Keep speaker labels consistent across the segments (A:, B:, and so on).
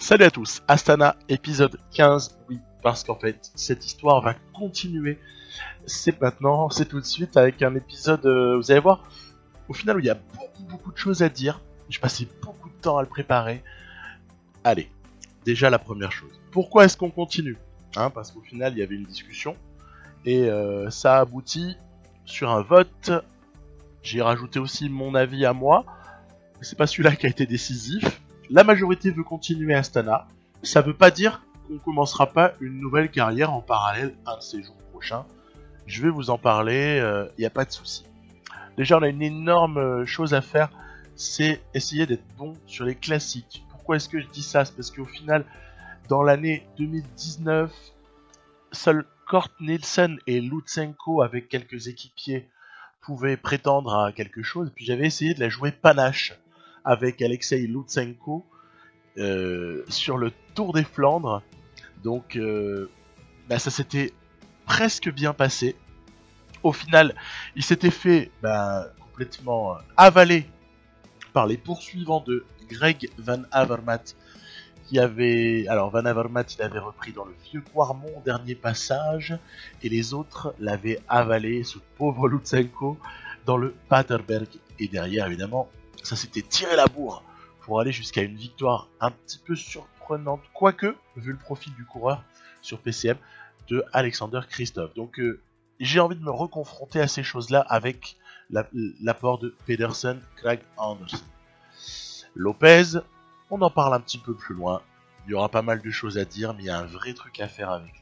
A: Salut à tous, Astana, épisode 15, oui, parce qu'en fait, cette histoire va continuer. C'est maintenant, c'est tout de suite, avec un épisode, vous allez voir, au final, où il y a beaucoup de choses à dire. J'ai passé beaucoup de temps à le préparer. Allez, déjà la première chose. Pourquoi est-ce qu'on continue, parce qu'au final, il y avait une discussion, et ça a abouti sur un vote. J'ai rajouté aussi mon avis à moi. C'est pas celui-là qui a été décisif. La majorité veut continuer Astana. Ça veut pas dire qu'on commencera pas une nouvelle carrière en parallèle un de ces jours prochains. Je vais vous en parler, y a pas de souci. Déjà, on a une énorme chose à faire, c'est essayer d'être bon sur les classiques. Pourquoi est-ce que je dis ça? C'est parce qu'au final, dans l'année 2019, seuls Kort Nielsen et Lutsenko, avec quelques équipiers, pouvaient prétendre à quelque chose. Et puis j'avais essayé de la jouer panache avec Alexei Lutsenko sur le Tour des Flandres. Donc ça s'était presque bien passé. Au final, il s'était fait complètement avaler par les poursuivants de Greg Van Avermaet, qui avait... Alors Van Avermaet, il avait repris dans le vieux Quarmont, dernier passage, et les autres l'avaient avalé, ce pauvre Lutsenko, dans le Paterberg. Et derrière, évidemment, ça s'était tiré la bourre pour aller jusqu'à une victoire un petit peu surprenante, quoique, vu le profil du coureur sur PCM, de Alexander Kristoff. Donc j'ai envie de me reconfronter à ces choses-là avec l'apport de Pedersen, Craig Anderson. Lopez, on en parle un petit peu plus loin. Il y aura pas mal de choses à dire, mais il y a un vrai truc à faire avec lui.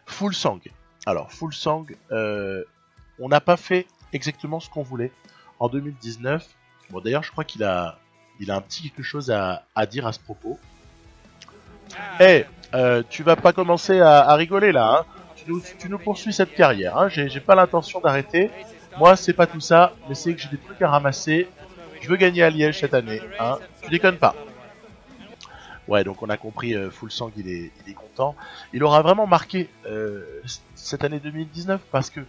A: Fuglsang. Alors, Fuglsang, on n'a pas fait exactement ce qu'on voulait en 2019. Bon, d'ailleurs, je crois qu'il a un petit quelque chose à dire à ce propos. Tu vas pas commencer à rigoler là, tu nous poursuis cette carrière, j'ai pas l'intention d'arrêter. Moi, c'est pas tout ça, mais c'est que j'ai des trucs à ramasser. Je veux gagner à Liège cette année, tu déconnes pas. Ouais, donc on a compris, Fuglsang, il est content. Il aura vraiment marqué cette année 2019 parce que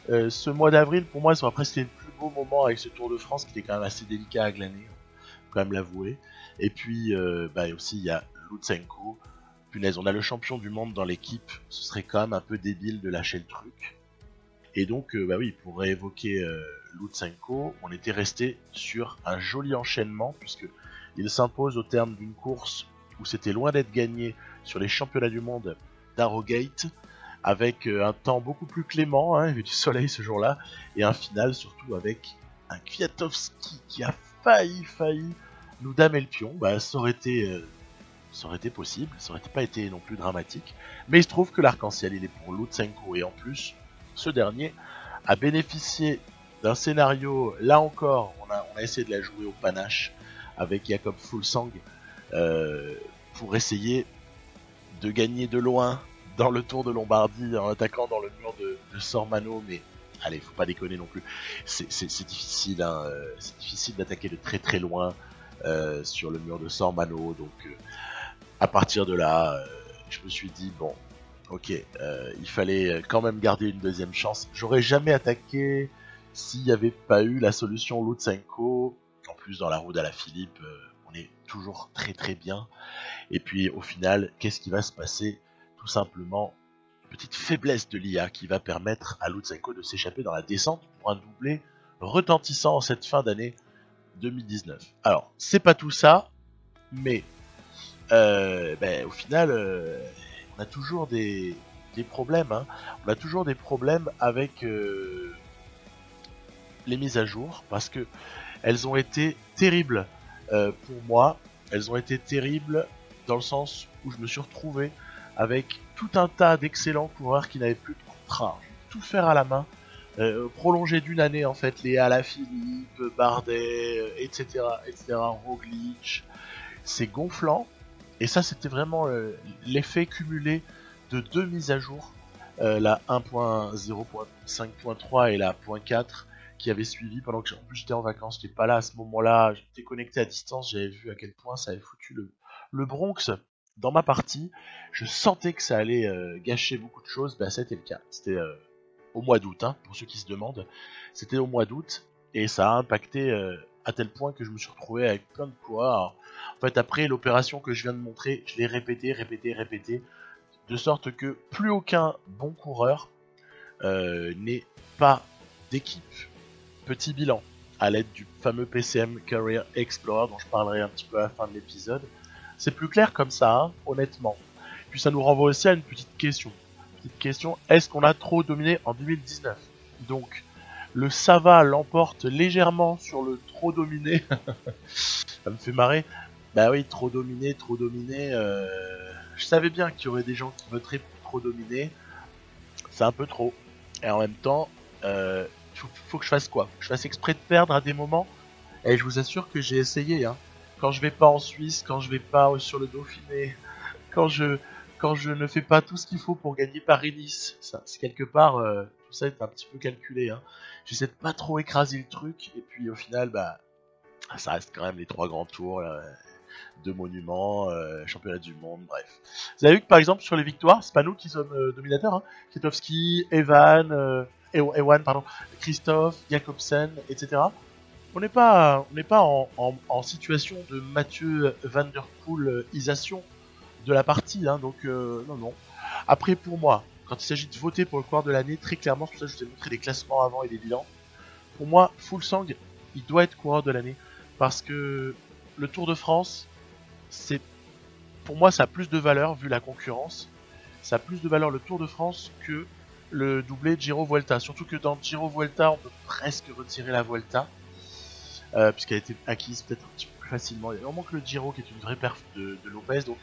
A: ce mois d'avril, pour moi, ça va presque le plus beau moment avec ce Tour de France qui est quand même assez délicat à glaner, faut quand même l'avouer. Et puis, aussi, il y a Lutsenko. Punaise, on a le champion du monde dans l'équipe, ce serait quand même un peu débile de lâcher le truc. Et donc, pour réévoquer Lutsenko, on était resté sur un joli enchaînement, puisque il s'impose au terme d'une course où c'était loin d'être gagné sur les championnats du monde d'Harrogate, avec un temps beaucoup plus clément, il y avait du soleil ce jour-là, et un final surtout avec un Kwiatkowski qui a failli nous damer le pion. Ça aurait été possible, ça aurait pas été non plus dramatique, mais il se trouve que l'arc-en-ciel il est pour Lutsenko, et en plus, ce dernier a bénéficié d'un scénario, là encore, on a essayé de la jouer au panache avec Jakob Fuglsang pour essayer de gagner de loin dans le Tour de Lombardie en attaquant dans le mur de Sormano, mais allez, faut pas déconner non plus, c'est difficile, c'est difficile d'attaquer de très loin sur le mur de Sormano, donc à partir de là, je me suis dit, bon, ok, il fallait quand même garder une deuxième chance. J'aurais jamais attaqué s'il n'y avait pas eu la solution Lutsenko. En plus, dans la roue d'Alaphilippe, on est toujours très bien. Et puis, au final, qu'est-ce qui va se passer? Tout simplement, une petite faiblesse de l'IA qui va permettre à Lutsenko de s'échapper dans la descente pour un doublé retentissant en cette fin d'année 2019. Alors, c'est pas tout ça, mais au final, on a toujours des problèmes. On a toujours des problèmes avec les mises à jour, parce que elles ont été terribles pour moi. Elles ont été terribles dans le sens où je me suis retrouvé avec tout un tas d'excellents coureurs qui n'avaient plus de contrat. Tout faire à la main, prolonger d'une année en fait, les Alaphilippe, Bardet, etc., Roglic. C'est gonflant. Et ça, c'était vraiment l'effet cumulé de deux mises à jour, la 1.0.5.3 et la 0.4, qui avait suivi pendant que j'étais en vacances. J'étais pas là à ce moment-là, j'étais connecté à distance, j'avais vu à quel point ça avait foutu le Bronx dans ma partie. Je sentais que ça allait gâcher beaucoup de choses. C'était le cas. C'était au mois d'août, pour ceux qui se demandent. C'était au mois d'août, et ça a impacté à tel point que je me suis retrouvé avec plein de coureurs. En fait, après l'opération que je viens de montrer, je l'ai répété, de sorte que plus aucun bon coureur n'est pas d'équipe. Petit bilan, à l'aide du fameux PCM Career Explorer dont je parlerai un petit peu à la fin de l'épisode. C'est plus clair comme ça, hein, honnêtement. Puis ça nous renvoie aussi à une petite question. Est-ce qu'on a trop dominé en 2019? Donc, le Sava l'emporte légèrement sur le trop dominé. Ça me fait marrer. Bah oui, trop dominé. Je savais bien qu'il y aurait des gens qui voteraient pour trop dominer. C'est un peu trop. Et en même temps, faut que je fasse quoi? Je fasse exprès de perdre à des moments. Et je vous assure que j'ai essayé. Hein. Quand je vais pas en Suisse, quand je vais pas sur le Dauphiné, quand je ne fais pas tout ce qu'il faut pour gagner Paris-Nice, c'est quelque part, tout ça est un petit peu calculé. Hein. J'essaie de pas trop écraser le truc. Et puis au final, bah, ça reste quand même les 3 grands tours. 2 monuments, championnat du monde, bref. Vous avez vu que par exemple sur les victoires, c'est pas nous qui sommes dominateurs, hein. Kwiatkowski, Ewan, Christophe, Jacobsen, etc. On n'est pas en situation de Mathieu Van Der Poel-isation de la partie, hein, donc non. Après pour moi, quand il s'agit de voter pour le coureur de l'année, très clairement, c'est pour ça que je vous ai montré des classements avant et des bilans. Pour moi, Fuglsang, il doit être coureur de l'année parce que le Tour de France, pour moi, ça a plus de valeur vu la concurrence. Ça a plus de valeur le Tour de France que le doublé Giro-Vuelta. Surtout que dans Giro-Vuelta, on peut presque retirer la Vuelta, puisqu'elle a été acquise peut-être un petit peu plus facilement. Il manque le Giro qui est une vraie perf de Lopez. Donc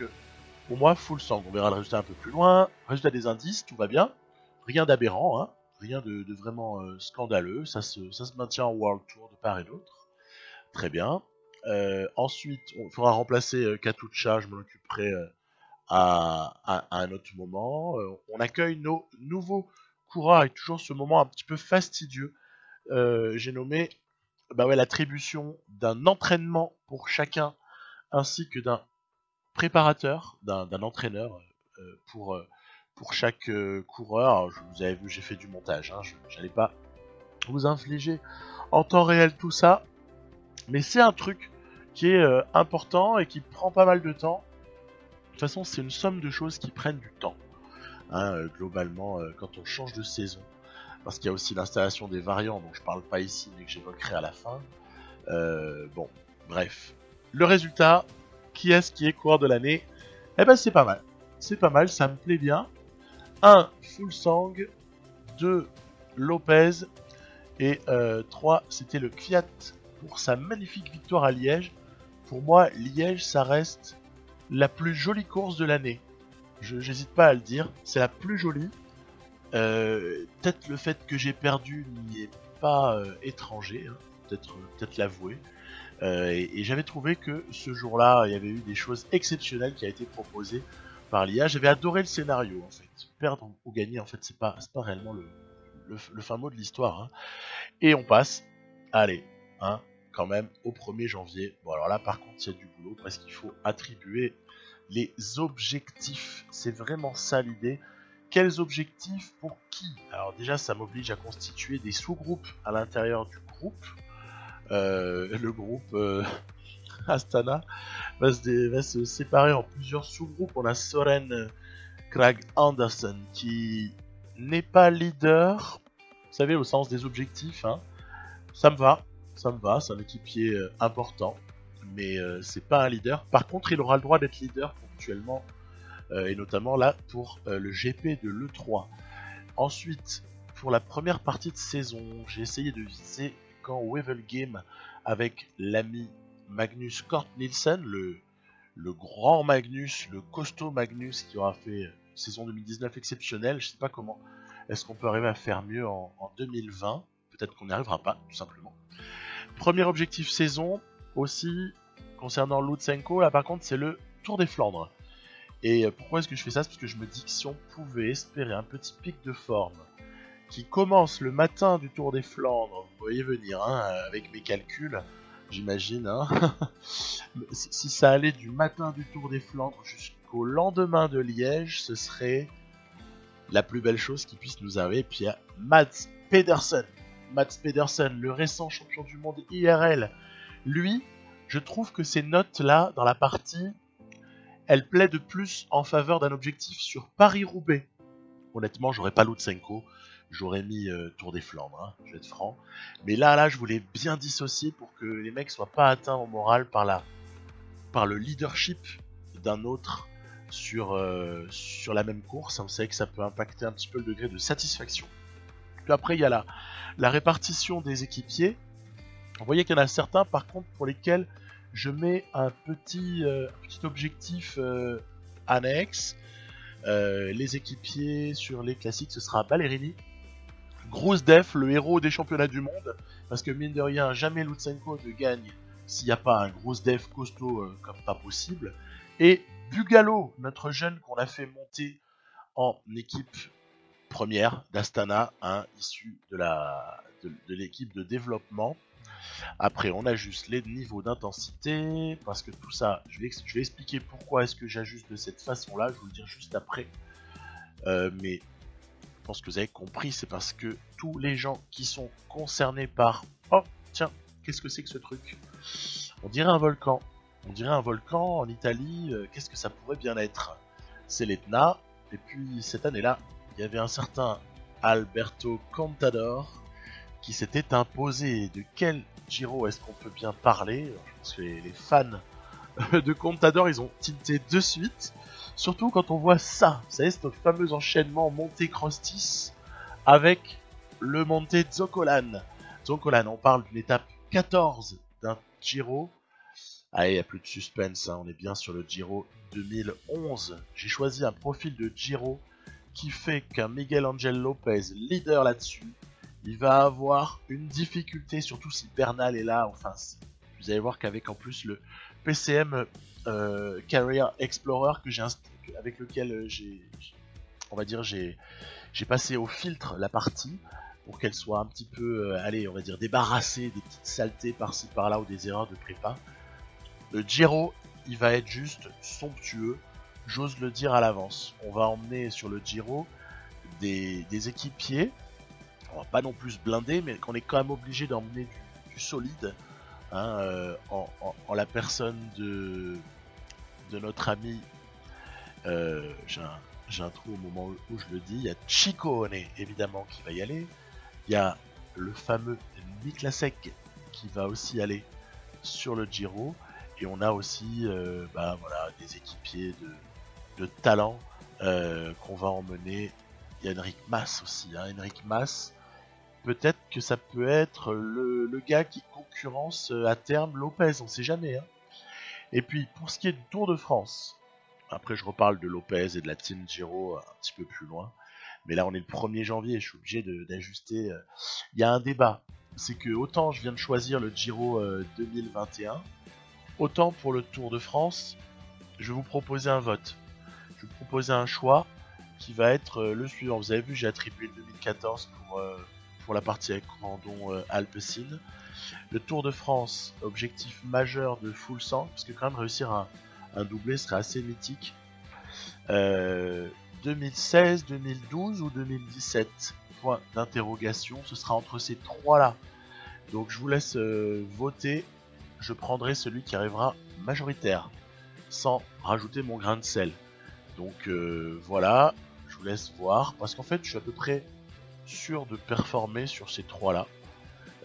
A: pour moi, Fuglsang. On verra le résultat un peu plus loin. Résultat des indices, tout va bien. Rien d'aberrant, hein. Rien de vraiment scandaleux. Ça se maintient en World Tour de part et d'autre. Très bien. Ensuite, on faudra remplacer Katusha, je m'en occuperai à un autre moment. On accueille nos nouveaux coureurs avec toujours ce moment un petit peu fastidieux. J'ai nommé l'attribution d'un entraînement pour chacun, ainsi que d'un préparateur, d'un entraîneur pour chaque coureur. Alors, vous avez vu, j'ai fait du montage, hein, je n'allais pas vous infliger en temps réel tout ça, mais c'est un truc qui est important et qui prend pas mal de temps. De toute façon, c'est une somme de choses qui prennent du temps, hein, globalement, quand on change de saison. Parce qu'il y a aussi l'installation des variants, dont je parle pas ici, mais que j'évoquerai à la fin. Bon, bref. Le résultat, qui est-ce qui est coureur de l'année? Eh ben, c'est pas mal. C'est pas mal, ça me plaît bien. 1, Fuglsang. 2, Lopez. Et 3, c'était le Kvyat pour sa magnifique victoire à Liège. Pour moi, Liège, ça reste la plus jolie course de l'année. J'hésite pas à le dire, c'est la plus jolie. Peut-être le fait que j'ai perdu n'y est pas étranger, hein, peut-être l'avouer. Et j'avais trouvé que ce jour-là, il y avait eu des choses exceptionnelles qui a été proposées par l'IA. J'avais adoré le scénario, en fait. Perdre ou gagner, en fait, c'est pas réellement le fin mot de l'histoire. Hein. Et on passe, allez, hein, quand même, au 1er janvier. Bon, alors là, par contre, il y a du boulot parce qu'il faut attribuer les objectifs. C'est vraiment ça l'idée. Quels objectifs pour qui? Alors déjà, ça m'oblige à constituer des sous-groupes à l'intérieur du groupe. Le groupe Astana va se séparer en plusieurs sous-groupes. On a Soren Kragh Andersen qui n'est pas leader, vous savez, au sens des objectifs. Hein. Ça me va, c'est un équipier important, mais c'est pas un leader. Par contre, il aura le droit d'être leader ponctuellement, et notamment là pour le GP de l'E3. Ensuite, pour la première partie de saison, j'ai essayé de viser quand Wevelgem avec l'ami Magnus Cort Nielsen, le grand Magnus, le costaud Magnus qui aura fait saison 2019 exceptionnelle. Je sais pas comment est-ce qu'on peut arriver à faire mieux en 2020. Peut-être qu'on n'y arrivera pas, tout simplement. Premier objectif saison, aussi, concernant Lutsenko, là par contre c'est le Tour des Flandres. Et pourquoi est-ce que je fais ça? C'est parce que je me dis que si on pouvait espérer un petit pic de forme qui commence le matin du Tour des Flandres, vous voyez venir, hein, avec mes calculs, j'imagine, hein, si ça allait du matin du Tour des Flandres jusqu'au lendemain de Liège, ce serait la plus belle chose qui puisse nous arriver. Et puis il y a Mads Pedersen, le récent champion du monde IRL, Lui, je trouve que ces notes-là, dans la partie, elles plaident plus en faveur d'un objectif sur Paris-Roubaix. Honnêtement, j'aurais pas Lutsenko, j'aurais mis Tour des Flandres, hein, je vais être franc. Mais là, je voulais bien dissocier pour que les mecs soient pas atteints au moral par le leadership d'un autre sur la même course. On sait que ça peut impacter un petit peu le degré de satisfaction. Puis après, il y a la répartition des équipiers. Vous voyez qu'il y en a certains, par contre, pour lesquels je mets un petit objectif annexe. Les équipiers sur les classiques, ce sera Ballerini. Grosse def, le héros des championnats du monde. Parce que mine de rien, jamais Lutsenko ne gagne s'il n'y a pas un gros def costaud comme pas possible. Et Bugalo, notre jeune qu'on a fait monter en équipe première d'Astana, hein, issu de l'équipe de développement. Après, on ajuste les niveaux d'intensité, parce que tout ça, je vais expliquer pourquoi est-ce que j'ajuste de cette façon-là, je vais vous le dire juste après. Mais je pense que vous avez compris, c'est parce que tous les gens qui sont concernés par... Oh, tiens, qu'est-ce que c'est que ce truc? On dirait un volcan. On dirait un volcan en Italie, qu'est-ce que ça pourrait bien être? C'est l'Etna, et puis cette année-là, il y avait un certain Alberto Contador qui s'était imposé. De quel Giro est-ce qu'on peut bien parler? Je pense que les fans de Contador, ils ont tinté de suite. Surtout quand on voit ça, vous savez, ce fameux enchaînement Monte Crostis avec le Monte Zoccolan. Zoccolan, on parle d'une étape 14 d'un Giro. Allez, il n'y a plus de suspense, hein, on est bien sur le Giro 2011. J'ai choisi un profil de Giro qui fait qu'un Miguel Angel Lopez, leader là-dessus, il va avoir une difficulté, surtout si Bernal est là. Enfin, vous allez voir qu'avec en plus le PCM Career Explorer avec lequel j'ai passé au filtre la partie pour qu'elle soit un petit peu, allez, on va dire débarrassée des petites saletés par-ci par-là ou des erreurs de prépa. Le Giro, il va être juste somptueux, j'ose le dire à l'avance. On va emmener sur le Giro des équipiers. On va pas non plus se blinder, mais qu'on est quand même obligé d'emmener du solide, hein, en la personne de notre ami. J'ai un trou au moment où je le dis. Il y a Ciccone évidemment qui va y aller. Il y a le fameux Miklasek qui va aussi aller sur le Giro. Et on a aussi des équipiers de talent qu'on va emmener. Il y a Enric Mas aussi. Hein. Enric Mas, peut-être que ça peut être le gars qui concurrence à terme Lopez, on sait jamais. Hein. Et puis pour ce qui est du Tour de France, après je reparle de Lopez et de la Team Giro un petit peu plus loin. Mais là on est le 1er janvier, je suis obligé d'ajuster. Il y a un débat, c'est que autant je viens de choisir le Giro 2021, autant pour le Tour de France, je vais vous proposer un vote. Je vais vous proposer un choix qui va être le suivant. Vous avez vu, j'ai attribué le 2014 pour la partie avec Grandon Alpecin. Le Tour de France, objectif majeur de Fuglsang, parce que quand même réussir un doublé serait assez mythique. 2016, 2012 ou 2017? Point d'interrogation, ce sera entre ces trois-là. Donc je vous laisse voter. Je prendrai celui qui arrivera majoritaire, sans rajouter mon grain de sel. Donc voilà, je vous laisse voir, parce qu'en fait je suis à peu près sûr de performer sur ces trois-là,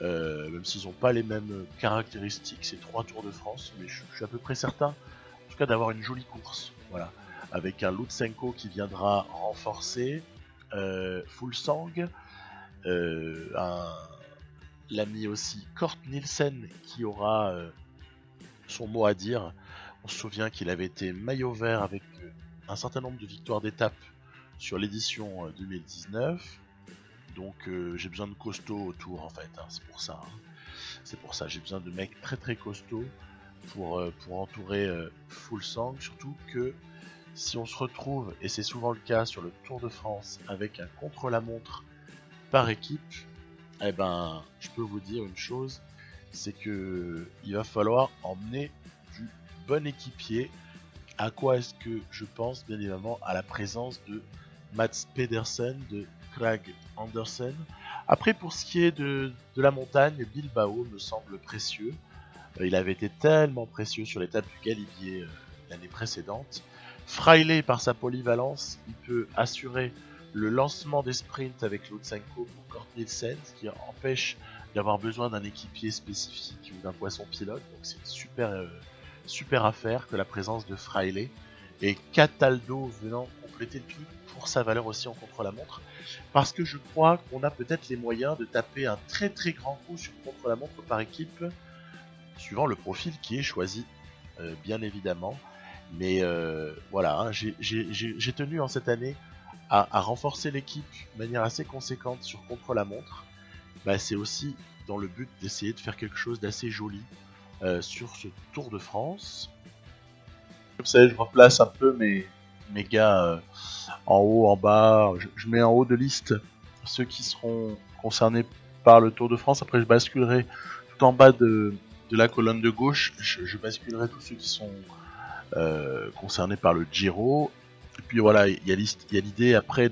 A: même s'ils n'ont pas les mêmes caractéristiques, ces trois Tours de France, mais je suis à peu près certain, en tout cas d'avoir une jolie course, voilà, avec un Lutsenko qui viendra renforcer, Fuglsang, l'ami aussi Kort Nielsen qui aura son mot à dire. On se souvient qu'il avait été maillot vert avec un certain nombre de victoires d'étape sur l'édition 2019. Donc j'ai besoin de costauds autour en fait, hein, c'est pour ça. Hein. C'est pour ça, j'ai besoin de mecs très très costauds pour entourer Fuglsang. Surtout que si on se retrouve, et c'est souvent le cas sur le Tour de France, avec un contre-la-montre par équipe, eh ben, je peux vous dire une chose, c'est que il va falloir emmener du bon équipier. À quoi est-ce que je pense? Bien évidemment à la présence de Mats Pedersen, de Craig Anderson. Après, pour ce qui est de la montagne, Bilbao me semble précieux. Il avait été tellement précieux sur l'étape du Galibier l'année précédente. Fraile, par sa polyvalence, il peut assurer le lancement des sprints avec Lutsenko pour Kort Nielsen, ce qui empêche d'avoir besoin d'un équipier spécifique ou d'un poisson pilote. Donc c'est une super affaire que la présence de Fraile. Et Cataldo venant compléter le tout pour sa valeur aussi en contre-la-montre. Parce que je crois qu'on a peut-être les moyens de taper un très très grand coup sur contre-la-montre par équipe, suivant le profil qui est choisi, bien évidemment. Mais voilà, hein, j'ai tenu en cette année à renforcer l'équipe de manière assez conséquente sur contre-la-montre. Bah, c'est aussi dans le but d'essayer de faire quelque chose d'assez joli sur ce Tour de France. Vous savez, je replace un peu mes gars en haut, en bas. Je mets en haut de liste ceux qui seront concernés par le Tour de France. Après, je basculerai tout en bas de la colonne de gauche. Je basculerai tous ceux qui sont concernés par le Giro. Et puis voilà, il y a l'idée après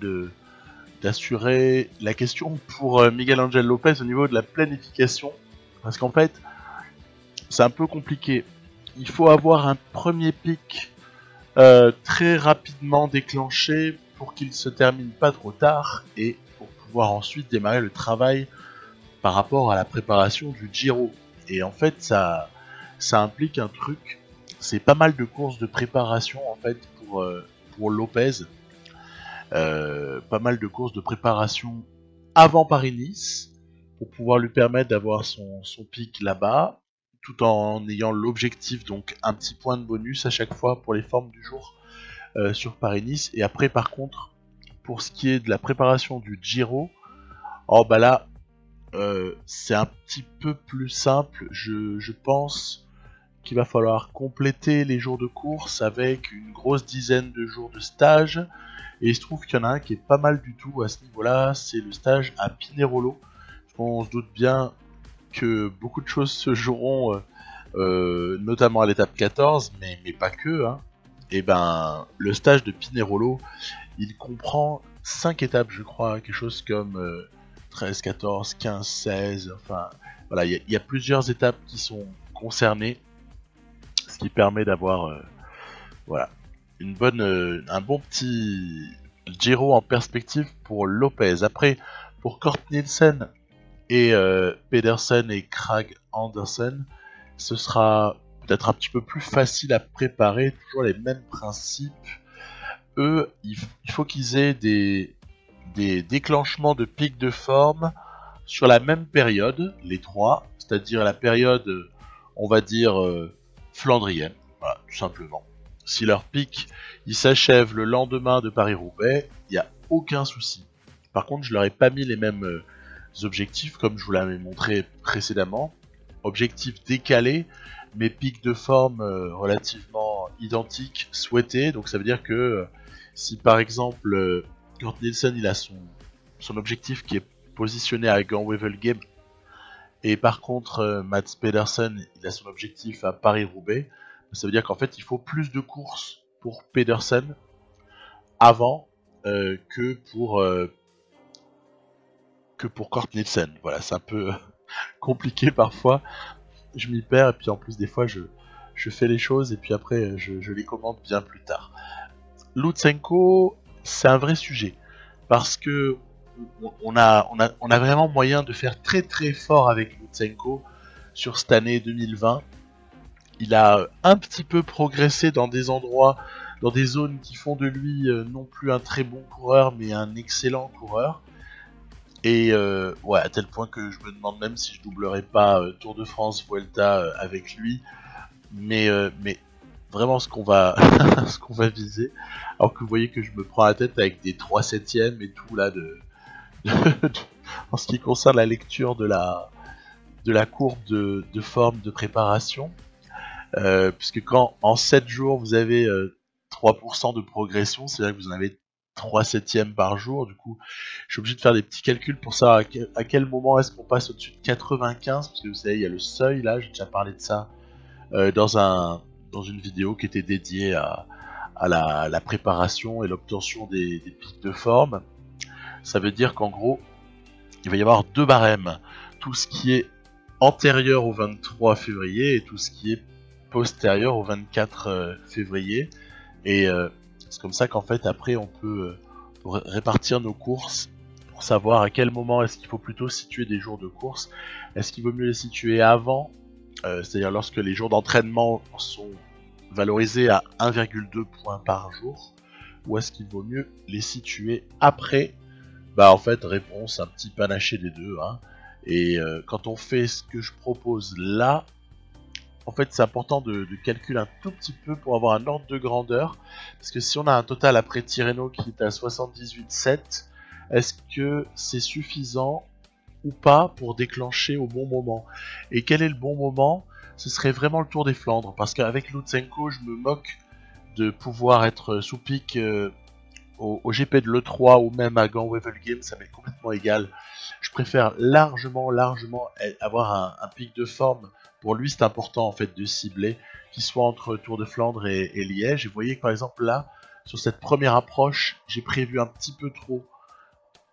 A: d'assurer la question pour Miguel Angel Lopez au niveau de la planification. Parce qu'en fait, c'est un peu compliqué. Il faut avoir un premier pic très rapidement déclenché pour qu'il se termine pas trop tard et pour pouvoir ensuite démarrer le travail par rapport à la préparation du Giro. Et en fait, ça implique un truc, c'est pas mal de courses de préparation en fait pour Lopez. Pas mal de courses de préparation avant Paris-Nice pour pouvoir lui permettre d'avoir son pic là-bas, tout en ayant l'objectif, donc un petit point de bonus à chaque fois pour les formes du jour sur Paris-Nice. Et après, par contre, pour ce qui est de la préparation du Giro, oh bah là, c'est un petit peu plus simple. Je pense qu'il va falloir compléter les jours de course avec une grosse dizaine de jours de stage. Et il se trouve qu'il y en a un qui est pas mal du tout à ce niveau-là, c'est le stage à Pinerolo. On se doute bien que beaucoup de choses se joueront, notamment à l'étape 14, mais pas que. Hein. Et ben, le stage de Pinerolo, il comprend 5 étapes, je crois, quelque chose comme 13, 14, 15, 16, enfin, voilà, il y a plusieurs étapes qui sont concernées, ce qui permet d'avoir, voilà, un bon petit Giro en perspective pour Lopez. Après, pour Kort Nielsen et Pedersen et Kragh Andersen, ce sera peut-être un petit peu plus facile à préparer, toujours les mêmes principes. Eux, il faut qu'ils aient des déclenchements de pics de forme sur la même période, les trois, c'est-à-dire la période, on va dire, flandrienne, voilà, tout simplement. Si leur pic, il s'achève le lendemain de Paris-Roubaix, il n'y a aucun souci. Par contre, je leur ai pas mis les mêmes objectifs, comme je vous l'avais montré précédemment. Objectifs décalés, mais pics de forme relativement identiques souhaités. Donc ça veut dire que si par exemple Kort Nielsen il a son objectif qui est positionné à Gand-Wevelgem, et par contre Mads Pedersen il a son objectif à Paris-Roubaix, ça veut dire qu'en fait il faut plus de courses pour Pedersen avant que pour Kort Nielsen. Voilà, c'est un peu compliqué parfois, je m'y perds et puis en plus des fois je fais les choses et puis après je les commente bien plus tard. Lutsenko, c'est un vrai sujet parce que on a vraiment moyen de faire très très fort avec Lutsenko sur cette année 2020. Il a un petit peu progressé dans des endroits, dans des zones qui font de lui non plus un très bon coureur mais un excellent coureur. Et ouais, à tel point que je me demande même si je doublerai pas Tour de France, Vuelta avec lui. Mais vraiment ce qu'on va ce qu'on va viser. Alors que vous voyez que je me prends la tête avec des 3/7 et tout là en ce qui concerne la lecture de la courbe de forme de préparation. Puisque quand en 7 jours vous avez 3% de progression, c'est-à-dire que vous en avez 3/7 par jour, du coup je suis obligé de faire des petits calculs pour savoir à quel moment est-ce qu'on passe au-dessus de 95, parce que vous savez il y a le seuil là, j'ai déjà parlé de ça dans une vidéo qui était dédiée à la préparation et l'obtention des pics de forme. Ça veut dire qu'en gros il va y avoir 2 barèmes, tout ce qui est antérieur au 23 février et tout ce qui est postérieur au 24 février. Et c'est comme ça qu'en fait après on peut répartir nos courses pour savoir à quel moment est-ce qu'il faut plutôt situer des jours de course. Est-ce qu'il vaut mieux les situer avant, c'est-à-dire lorsque les jours d'entraînement sont valorisés à 1,2 points par jour, ou est-ce qu'il vaut mieux les situer après? Bah en fait, réponse un petit panaché des deux, hein. Et quand on fait ce que je propose là, en fait c'est important de calculer un tout petit peu pour avoir un ordre de grandeur, parce que si on a un total après Tirreno qui est à 78,7, est-ce que c'est suffisant ou pas pour déclencher au bon moment? Et quel est le bon moment? Ce serait vraiment le Tour des Flandres, parce qu'avec Lutsenko je me moque de pouvoir être sous pic au GP de l'E3 ou même à Gand-Wevelgem, ça m'est complètement égal. Je préfère largement avoir un pic de forme. Pour lui c'est important en fait de cibler, qu'il soit entre Tour de Flandre et Liège. Et vous voyez que par exemple là, sur cette première approche, j'ai prévu un petit peu trop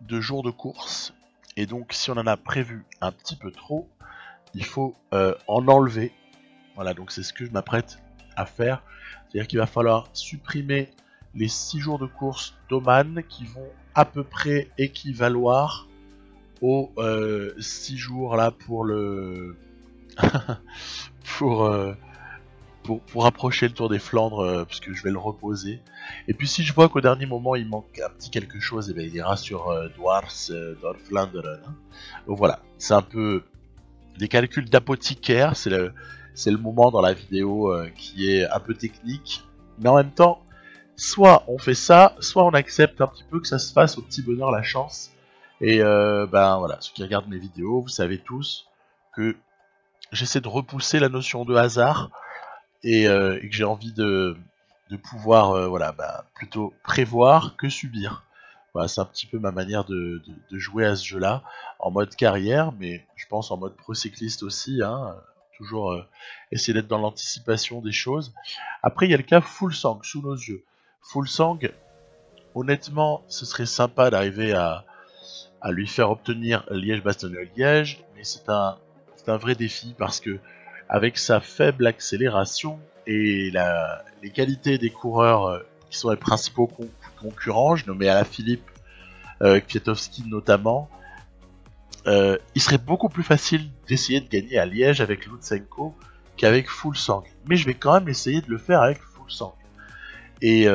A: de jours de course. Et donc si on en a prévu un petit peu trop, il faut en enlever. Voilà, donc c'est ce que je m'apprête à faire. C'est-à-dire qu'il va falloir supprimer les 6 jours de course d'Oman qui vont à peu près équivaloir aux 6 jours là pour le pour approcher le Tour des Flandres, puisque je vais le reposer. Et puis si je vois qu'au dernier moment il manque un petit quelque chose, et bien il ira sur Dwarflanderen. Hein. Donc voilà, c'est un peu des calculs d'apothicaire, c'est le moment dans la vidéo qui est un peu technique, mais en même temps, soit on fait ça, soit on accepte un petit peu que ça se fasse au petit bonheur la chance. Et ben voilà, ceux qui regardent mes vidéos, vous savez tous que j'essaie de repousser la notion de hasard et que j'ai envie de pouvoir voilà, plutôt prévoir que subir. Voilà, c'est un petit peu ma manière de jouer à ce jeu-là, en mode carrière, mais je pense en mode pro-cycliste aussi, hein, toujours essayer d'être dans l'anticipation des choses. Après, il y a le cas Fuglsang, sous nos yeux. Fuglsang, honnêtement, ce serait sympa d'arriver à lui faire obtenir Liège-Bastogne-Liège, mais c'est un vrai défi, parce que avec sa faible accélération et les qualités des coureurs qui sont les principaux concurrents, je nommais Alaphilippe, Kwiatkowski notamment, il serait beaucoup plus facile d'essayer de gagner à Liège avec Lutsenko qu'avec Fuglsang. Mais je vais quand même essayer de le faire avec Fuglsang. Et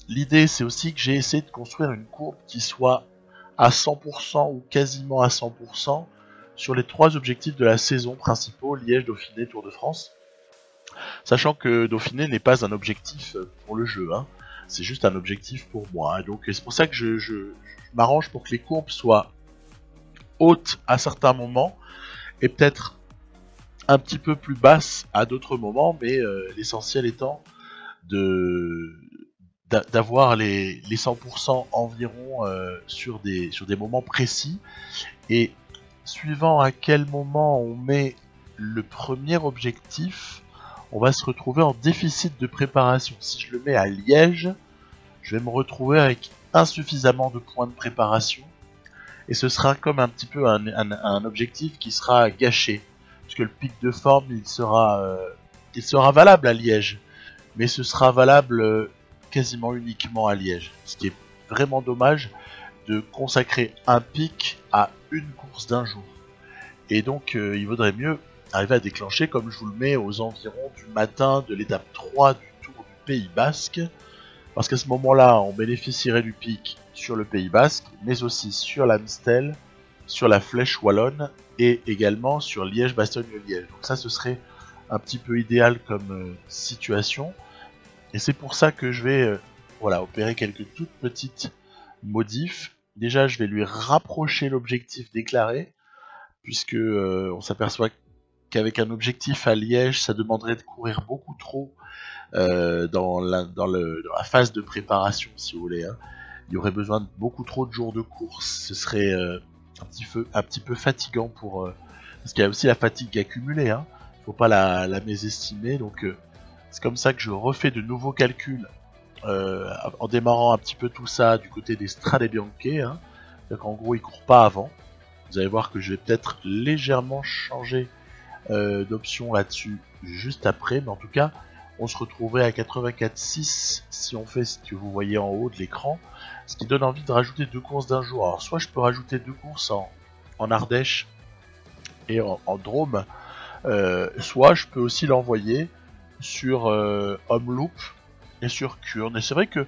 A: l'idée c'est aussi que j'ai essayé de construire une courbe qui soit à 100% ou quasiment à 100% sur les 3 objectifs de la saison principaux, Liège, Dauphiné, Tour de France. Sachant que Dauphiné n'est pas un objectif pour le jeu, hein. C'est juste un objectif pour moi. Donc c'est pour ça que je m'arrange pour que les courbes soient hautes à certains moments et peut-être un petit peu plus basses à d'autres moments, mais l'essentiel étant d'avoir les 100% environ sur des moments précis. Et suivant à quel moment on met le premier objectif, on va se retrouver en déficit de préparation. Si je le mets à Liège, je vais me retrouver avec insuffisamment de points de préparation, et ce sera comme un petit peu un objectif qui sera gâché, puisque le pic de forme il sera valable à Liège, mais ce sera valable quasiment uniquement à Liège, ce qui est vraiment dommage de consacrer un pic à une course d'un jour. Et donc il vaudrait mieux arriver à déclencher, comme je vous le mets, aux environs du matin de l'étape 3 du Tour du Pays Basque, parce qu'à ce moment-là on bénéficierait du pic sur le Pays Basque, mais aussi sur l'Amstel, sur la Flèche Wallonne et également sur Liège-Bastogne-Liège. Donc ça, ce serait un petit peu idéal comme situation, et c'est pour ça que je vais opérer quelques toutes petites modifs. Déjà, je vais lui rapprocher l'objectif déclaré, puisque on s'aperçoit qu'avec un objectif à Liège, ça demanderait de courir beaucoup trop dans la phase de préparation, si vous voulez. Hein. Il y aurait besoin de beaucoup trop de jours de course. Ce serait un petit peu fatigant parce qu'il y a aussi la fatigue accumulée. Hein. Faut pas la mésestimer. Donc c'est comme ça que je refais de nouveaux calculs en démarrant un petit peu tout ça du côté des Strade Bianche. Hein. Donc en gros, ils courent pas avant. Vous allez voir que je vais peut-être légèrement changer d'option là-dessus juste après, mais en tout cas, on se retrouverait à 84,6 si on fait ce que vous voyez en haut de l'écran, ce qui donne envie de rajouter 2 courses d'un jour. Alors soit je peux rajouter 2 courses en Ardèche et en Drôme, soit je peux aussi l'envoyer sur Omloop et sur Kurn. Et c'est vrai que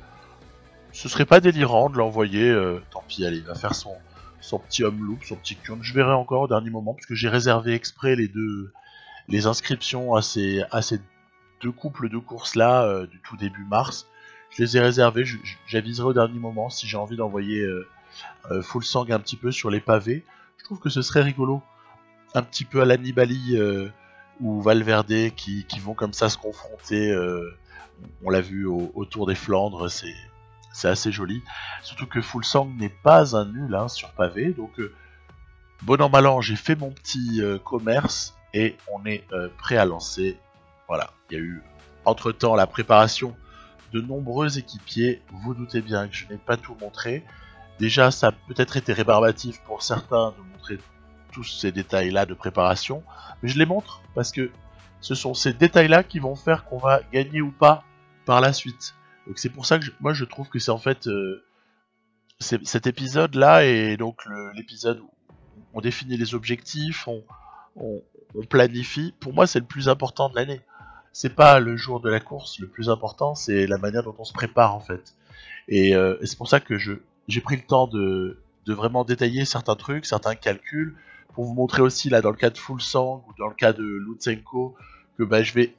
A: ce serait pas délirant de l'envoyer, tant pis, allez, il va faire son petit Omloop, son petit Kurn. Je verrai encore au dernier moment, parce que j'ai réservé exprès les inscriptions à ces 2 couples de courses là du tout début mars. Je les ai réservés, j'aviserai au dernier moment si j'ai envie d'envoyer Fuglsang un petit peu sur les pavés. Je trouve que ce serait rigolo, un petit peu à la Nibali ou Valverde qui vont comme ça se confronter. On l'a vu au Tour des Flandres, c'est assez joli. Surtout que Fuglsang n'est pas un nul sur pavé, donc bon an mal an, j'ai fait mon petit commerce et on est prêt à lancer. Voilà, il y a eu entre-temps la préparation de nombreux équipiers. Vous doutez bien que je n'ai pas tout montré. Déjà, ça a peut-être été rébarbatif pour certains de montrer tous ces détails-là de préparation, mais je les montre parce que ce sont ces détails-là qui vont faire qu'on va gagner ou pas par la suite. Donc c'est pour ça que moi je trouve que c'est en fait cet épisode-là et donc l'épisode où on définit les objectifs, on planifie. Pour moi, c'est le plus important de l'année. C'est pas le jour de la course, le plus important, c'est la manière dont on se prépare en fait. Et c'est pour ça que j'ai pris le temps de vraiment détailler certains trucs, certains calculs, pour vous montrer aussi là dans le cas de Fuglsang ou dans le cas de Lutsenko que je vais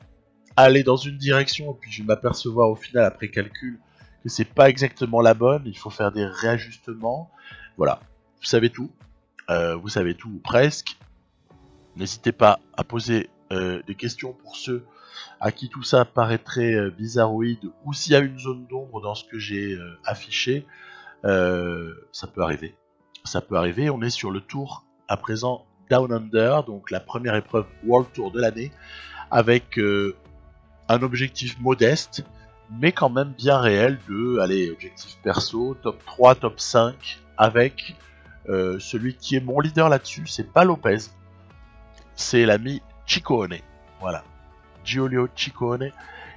A: aller dans une direction et puis je vais m'apercevoir au final après calcul que c'est pas exactement la bonne, il faut faire des réajustements. Voilà, vous savez tout ou presque. N'hésitez pas à poser des questions pour ceux à qui tout ça paraîtrait bizarroïde ou s'il y a une zone d'ombre dans ce que j'ai affiché. Ça peut arriver. On est sur le tour à présent Down Under, donc la première épreuve World Tour de l'année, avec un objectif modeste, mais quand même bien réel objectif perso, top 3, top 5, avec celui qui est mon leader là-dessus, c'est pas Lopez, c'est l'ami Ciccone. Voilà, Giulio Ciccone,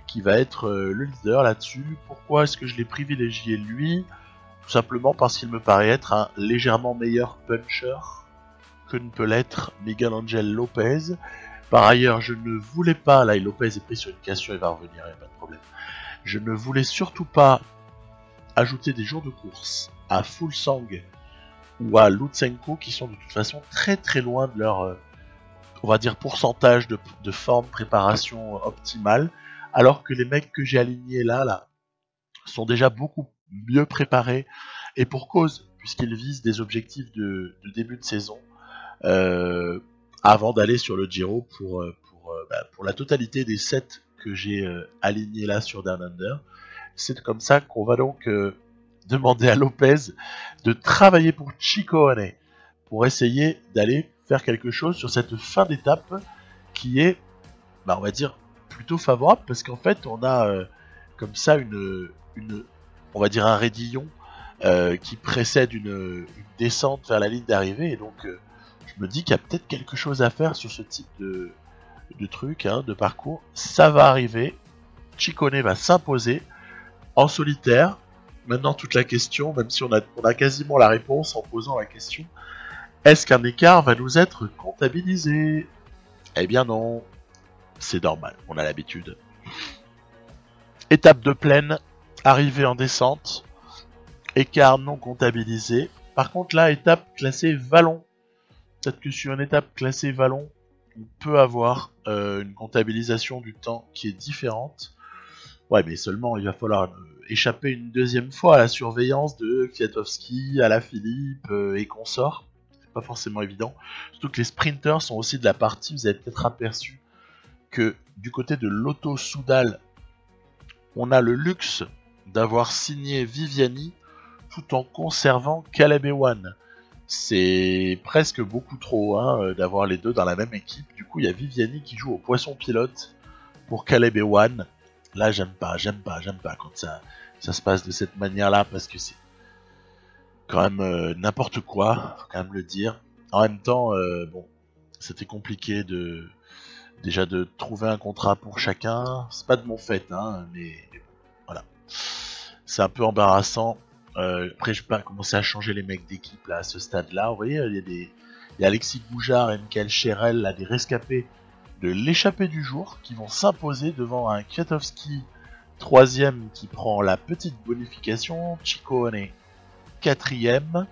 A: qui va être le leader là-dessus. Pourquoi est-ce que je l'ai privilégié lui ? Tout simplement parce qu'il me paraît être un légèrement meilleur puncher que ne peut l'être Miguel Angel Lopez. Par ailleurs, je ne voulais pas, là Lopez est pris sur une cassure, il va revenir, il n'y a pas de problème. Je ne voulais surtout pas ajouter des jours de course à Fuglsang ou à Lutsenko qui sont de toute façon très très loin de leur, on va dire, pourcentage de forme, préparation optimale, alors que les mecs que j'ai alignés là sont déjà beaucoup mieux préparés, et pour cause, puisqu'ils visent des objectifs de début de saison, avant d'aller sur le Giro pour la totalité des 7 que j'ai alignés là sur Down Under. C'est comme ça qu'on va donc demander à Lopez de travailler pour Ciccone, pour essayer d'aller faire quelque chose sur cette fin d'étape qui est, on va dire, plutôt favorable, parce qu'en fait on a comme ça on va dire un raidillon qui précède une descente vers la ligne d'arrivée, et donc je me dis qu'il y a peut-être quelque chose à faire sur ce type de truc, de parcours. Ça va arriver, Ciccone va s'imposer en solitaire. Maintenant toute la question, même si on a quasiment la réponse en posant la question, est-ce qu'un écart va nous être comptabilisé ? Eh bien non, c'est normal, on a l'habitude. Étape de plaine, arrivée en descente, écart non comptabilisé. Par contre là, étape classée vallon. Peut-être que sur une étape classée vallon, on peut avoir une comptabilisation du temps qui est différente. Ouais, mais seulement il va falloir échapper une deuxième fois à la surveillance de Kwiatkowski, Alaphilippe et consorts. C'est pas forcément évident. Surtout que les sprinters sont aussi de la partie. Vous avez peut-être aperçu que du côté de Lotto Soudal, on a le luxe d'avoir signé Viviani tout en conservant Caleb Ewan. C'est presque beaucoup trop d'avoir les deux dans la même équipe. Du coup, il y a Viviani qui joue au poisson pilote pour Caleb Ewan. Là, j'aime pas quand ça se passe de cette manière-là, parce que c'est quand même n'importe quoi, faut quand même le dire. En même temps, bon, c'était compliqué déjà de trouver un contrat pour chacun. C'est pas de mon fait, hein, mais voilà. C'est un peu embarrassant. Après, je peux pas commencer à changer les mecs d'équipe là à ce stade-là. Vous voyez, il y a Alexis Goujard et Michael Cherel, là, des rescapés de l'échappée du jour, qui vont s'imposer devant un Kwiatkowski 3ème qui prend la petite bonification, Ciccone 4ème.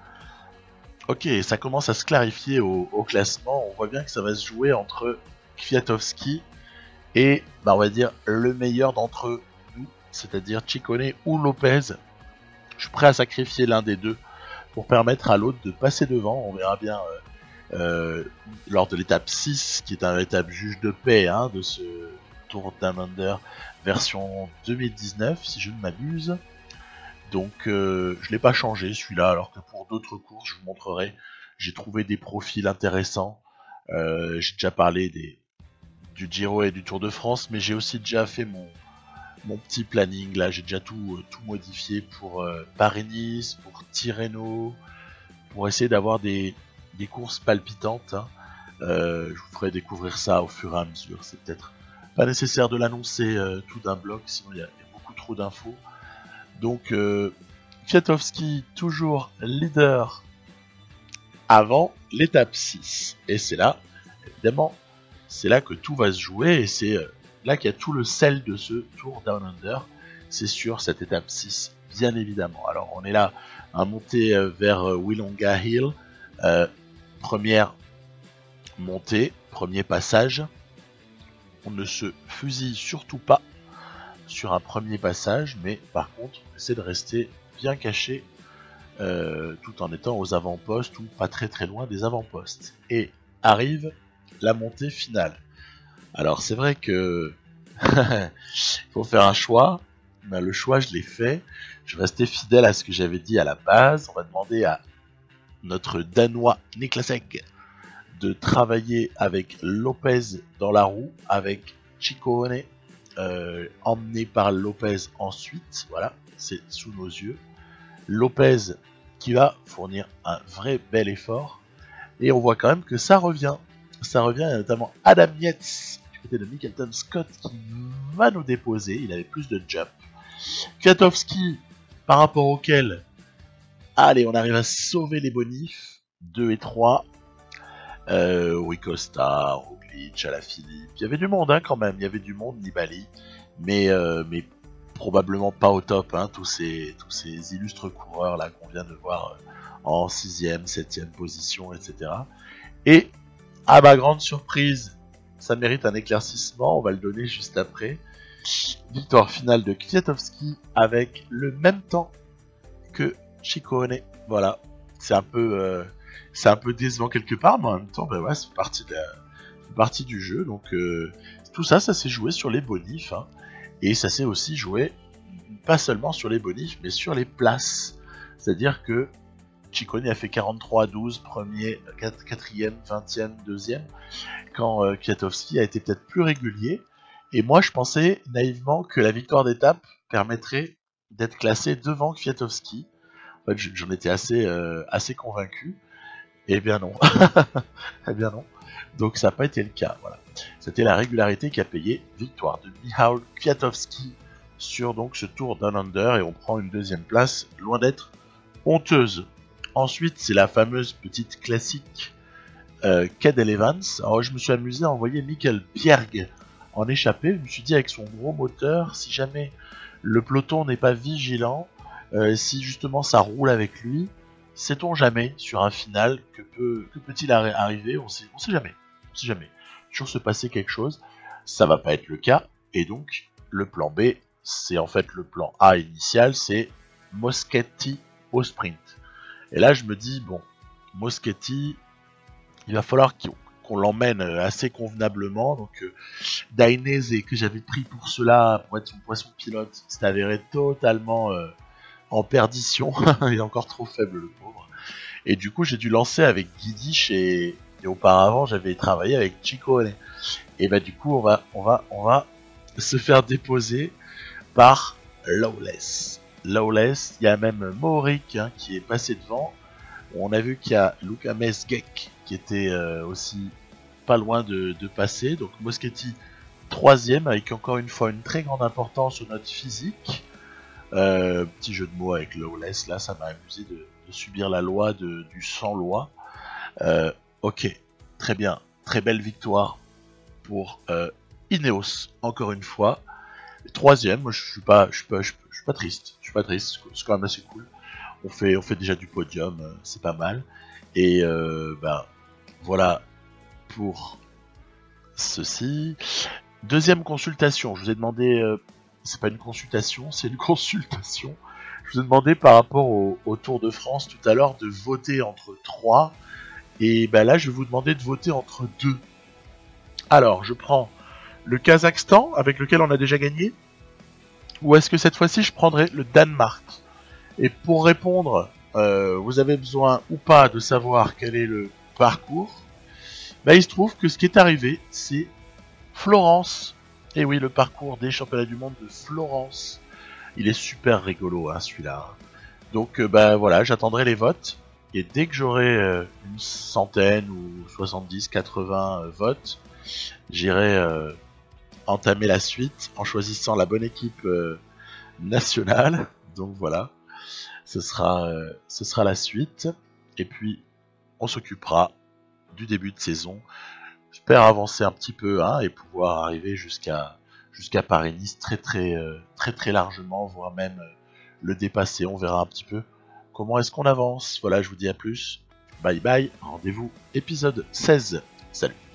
A: Ok, ça commence à se clarifier au classement. On voit bien que ça va se jouer entre Kwiatkowski et, on va dire, le meilleur d'entre nous, c'est-à-dire Ciccone ou Lopez. Je suis prêt à sacrifier l'un des deux pour permettre à l'autre de passer devant. On verra bien lors de l'étape 6, qui est un véritable juge de paix de ce Tour Down Under version 2019, si je ne m'abuse. Donc je l'ai pas changé celui-là, alors que pour d'autres courses, je vous montrerai, j'ai trouvé des profils intéressants. J'ai déjà parlé du Giro et du Tour de France, mais j'ai aussi déjà fait mon petit planning. Là, j'ai déjà tout modifié pour Paris-Nice, pour Tirreno, pour essayer d'avoir des courses palpitantes. Je vous ferai découvrir ça au fur et à mesure. C'est peut-être pas nécessaire de l'annoncer tout d'un bloc, sinon il y a beaucoup trop d'infos. Donc Kwiatkowski toujours leader avant l'étape 6. Et c'est là, évidemment, c'est là que tout va se jouer et c'est là qu'il y a tout le sel de ce Tour Down Under. C'est sur cette étape 6, bien évidemment. Alors on est là à monter vers Willonga Hill. Première montée, premier passage. On ne se fusille surtout pas sur un premier passage, mais par contre, on essaie de rester bien caché tout en étant aux avant-postes ou pas très très loin des avant-postes. Et arrive la montée finale. Alors c'est vrai que il faut faire un choix. Ben, le choix, je l'ai fait. Je restais fidèle à ce que j'avais dit à la base. On va demander à notre Danois Niklas Egg de travailler avec Lopez dans la roue, avec Ciccone emmené par Lopez ensuite. Voilà, c'est sous nos yeux. Lopez qui va fournir un vrai bel effort. Et on voit quand même que ça revient. Ça revient, il y a notamment Adam Yates du côté de Mickelton Scott qui va nous déposer. Il avait plus de jump. Kwiatkowski, par rapport auquel, allez, on arrive à sauver les bonifs. 2 et 3. Rui Costa, Roglic, Alaphilippe. Il y avait du monde quand même. Il y avait du monde, Nibali. Mais probablement pas au top. Tous ces illustres coureurs là qu'on vient de voir en 6ème, 7ème position, etc. Et à ma grande surprise, ça mérite un éclaircissement. On va le donner juste après. Victoire finale de Kwiatkowski avec le même temps que Ciccone. Voilà, c'est un peu décevant quelque part, mais en même temps, ouais, c'est partie du jeu. Donc tout ça s'est joué sur les bonifs, et ça s'est aussi joué pas seulement sur les bonifs, mais sur les places. C'est-à-dire que Ciccone a fait 43-12, premier, 4ème, 20ème, 2ème, quand Kwiatkowski a été peut-être plus régulier. Et moi, je pensais naïvement que la victoire d'étape permettrait d'être classé devant Kwiatkowski. En fait, j'en étais assez convaincu. Eh bien non. Eh bien non. Donc ça n'a pas été le cas. Voilà. C'était la régularité qui a payé. Victoire de Michał Kwiatkowski sur donc ce Tour Down Under, et on prend une 2ème place, loin d'être honteuse. Ensuite, c'est la fameuse petite classique Cadel Evans. Alors je me suis amusé à envoyer Mikkel Bjerg en échappée. Je me suis dit, avec son gros moteur, si jamais le peloton n'est pas vigilant, si justement ça roule avec lui, sait-on jamais sur un final que peut-il arriver? On sait jamais. On sait jamais. Toujours se passer quelque chose. Ça va pas être le cas. Et donc le plan B, c'est en fait le plan A initial, c'est Moschetti au sprint. Et là je me dis, bon, Moschetti, il va falloir qu'on l'emmène assez convenablement. Donc Dainese, que j'avais pris pour cela, pour être son poisson pilote, s'est avéré totalement en perdition. Il est encore trop faible, le pauvre. Et du coup, j'ai dû lancer avec Guidish, et auparavant, j'avais travaillé avec Ciccone. Et bah du coup, on va se faire déposer par Lawless. Il y a même Mohoric qui est passé devant. On a vu qu'il y a Luka Mesgek qui était aussi pas loin de passer. Donc Moschetti 3ème avec encore une fois une très grande importance sur notre physique. Petit jeu de mots avec Lawless, là ça m'a amusé de subir la loi du sans-loi. Ok, très bien, très belle victoire pour Ineos, encore une fois. 3ème, moi je suis pas triste, c'est quand même assez cool. On fait déjà du podium, c'est pas mal. Et voilà pour ceci. 2ème consultation, je vous ai demandé, c'est pas une consultation, c'est une consultation. Je vous ai demandé par rapport au Tour de France tout à l'heure de voter entre 3. Et là je vais vous demander de voter entre 2. Alors je prends le Kazakhstan avec lequel on a déjà gagné, ou est-ce que cette fois-ci je prendrai le Danemark? Et pour répondre, vous avez besoin ou pas de savoir quel est le parcours. Il se trouve que ce qui est arrivé, c'est Florence. Et oui, le parcours des championnats du monde de Florence. Il est super rigolo, hein, celui-là. Donc voilà, j'attendrai les votes. Et dès que j'aurai une centaine ou 70, 80 votes, j'irai entamer la suite en choisissant la bonne équipe nationale. Donc voilà, ce sera la suite. Et puis, on s'occupera du début de saison. J'espère avancer un petit peu et pouvoir arriver jusqu'à Paris-Nice très largement, voire même le dépasser. On verra un petit peu comment est-ce qu'on avance. Voilà, je vous dis à plus. Bye bye, rendez-vous épisode 16. Salut.